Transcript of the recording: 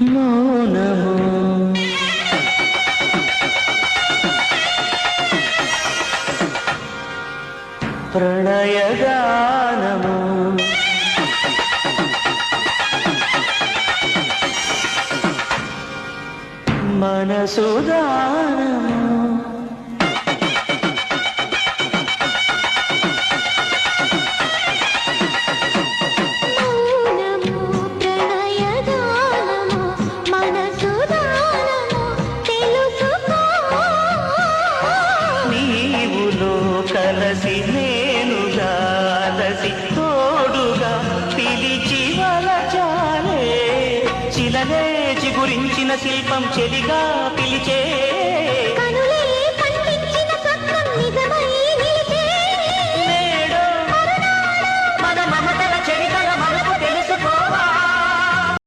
మౌనము ప్రణయగానము మనసుదానము కలసి నేనుగా దసి తోడుగా పిలిచి వలచాలే చిలనే చిగురించిన శిల్పం చెలిగా పిలిచే